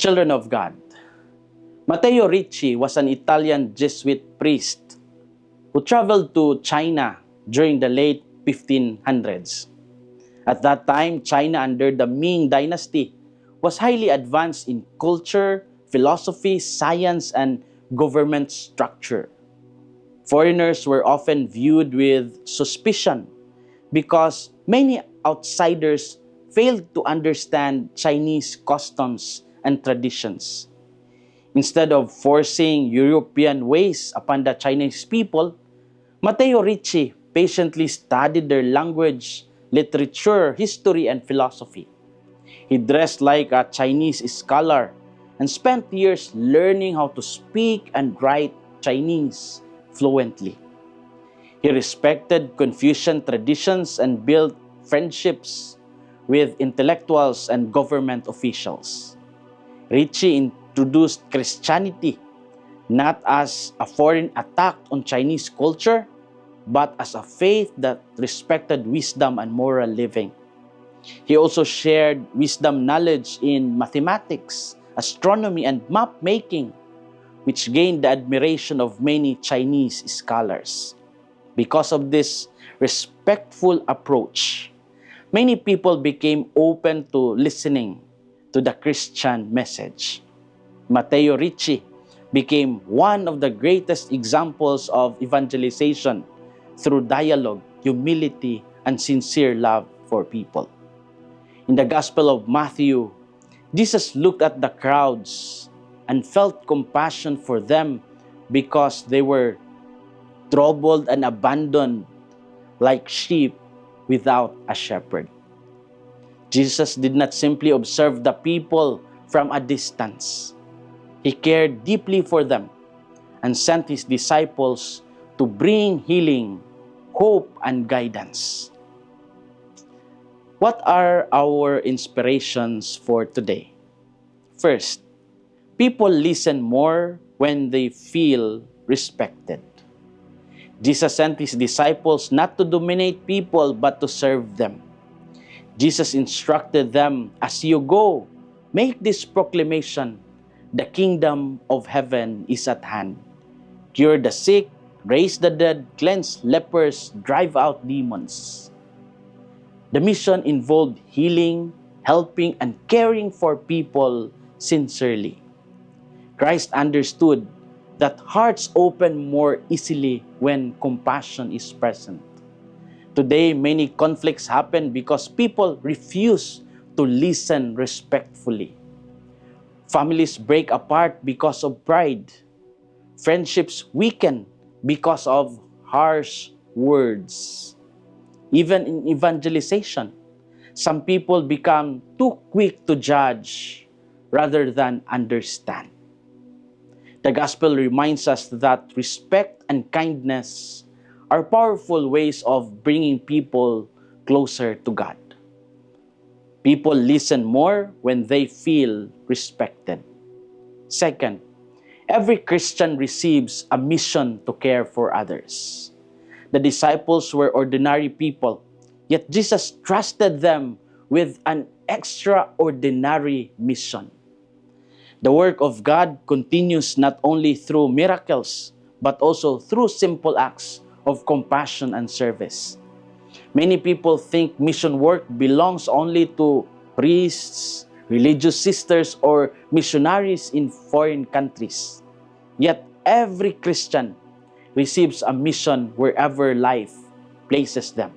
Children of God. Matteo Ricci was an Italian Jesuit priest who traveled to China during the late 1500s. At that time, China under the Ming Dynasty was highly advanced in culture, philosophy, science, and government structure. Foreigners were often viewed with suspicion because many outsiders failed to understand Chinese customs and traditions. Instead of forcing European ways upon the Chinese people, Matteo Ricci patiently studied their language, literature, history, and philosophy. He dressed like a Chinese scholar and spent years learning how to speak and write Chinese fluently. He respected Confucian traditions and built friendships with intellectuals and government officials. Ricci introduced Christianity not as a foreign attack on Chinese culture, but as a faith that respected wisdom and moral living. He also shared wisdom knowledge in mathematics, astronomy, and map making, which gained the admiration of many Chinese scholars. Because of this respectful approach, many people became open to listening to the Christian message. Matteo Ricci became one of the greatest examples of evangelization through dialogue, humility, and sincere love for people. In the Gospel of Matthew, Jesus looked at the crowds and felt compassion for them because they were troubled and abandoned like sheep without a shepherd. Jesus did not simply observe the people from a distance. He cared deeply for them and sent his disciples to bring healing, hope, and guidance. What are our inspirations for today? First, people listen more when they feel respected. Jesus sent his disciples not to dominate people but to serve them. Jesus instructed them, "As you go, make this proclamation, the kingdom of heaven is at hand. Cure the sick, raise the dead, cleanse lepers, drive out demons." The mission involved healing, helping, and caring for people sincerely. Christ understood that hearts open more easily when compassion is present. Today, many conflicts happen because people refuse to listen respectfully. Families break apart because of pride. Friendships weaken because of harsh words. Even in evangelization, some people become too quick to judge rather than understand. The gospel reminds us that respect and kindness are powerful ways of bringing people closer to God. People listen more when they feel respected. Second, every Christian receives a mission to care for others. The disciples were ordinary people, yet Jesus trusted them with an extraordinary mission. The work of God continues not only through miracles, but also through simple acts of compassion and service. Many people think mission work belongs only to priests, religious sisters, or missionaries in foreign countries. Yet every Christian receives a mission wherever life places them.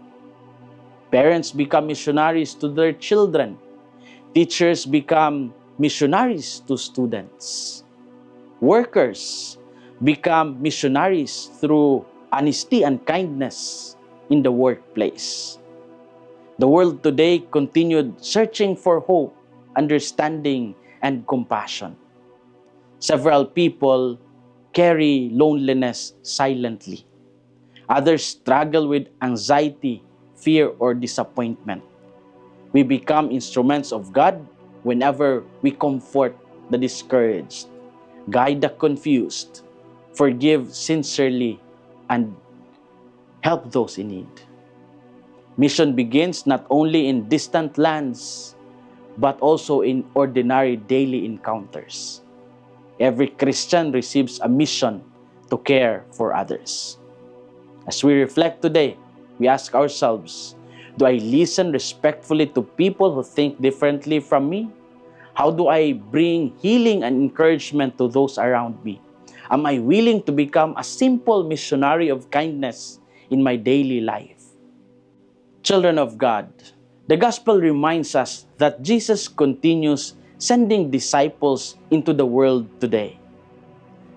Parents become missionaries to their children. Teachers become missionaries to students. Workers become missionaries through honesty and kindness in the workplace. The world today continued searching for hope, understanding, and compassion. Several people carry loneliness silently. Others struggle with anxiety, fear, or disappointment. We become instruments of God whenever we comfort the discouraged, guide the confused, forgive sincerely, and help those in need. Mission begins not only in distant lands, but also in ordinary daily encounters. Every Christian receives a mission to care for others. As we reflect today, we ask ourselves, do I listen respectfully to people who think differently from me? How do I bring healing and encouragement to those around me? Am I willing to become a simple missionary of kindness in my daily life? Children of God, the gospel reminds us that Jesus continues sending disciples into the world today.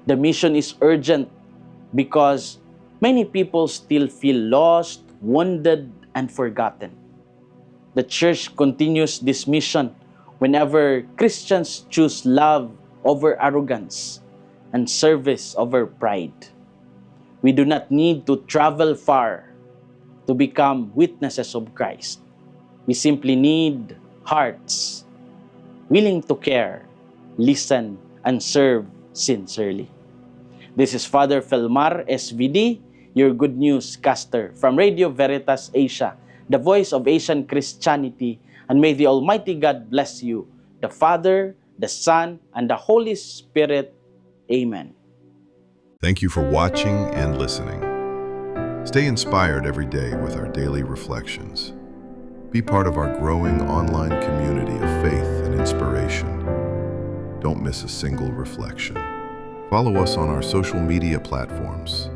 The mission is urgent because many people still feel lost, wounded, and forgotten. The church continues this mission whenever Christians choose love over arrogance and service over pride. We do not need to travel far to become witnesses of Christ. We simply need hearts willing to care, listen, and serve sincerely. This is Father Felmar, SVD, your Good News caster from Radio Veritas Asia, the voice of Asian Christianity, and may the Almighty God bless you, the Father, the Son, and the Holy Spirit. Amen. Thank you for watching and listening. Stay inspired every day with our daily reflections. Be part of our growing online community of faith and inspiration. Don't miss a single reflection. Follow us on our social media platforms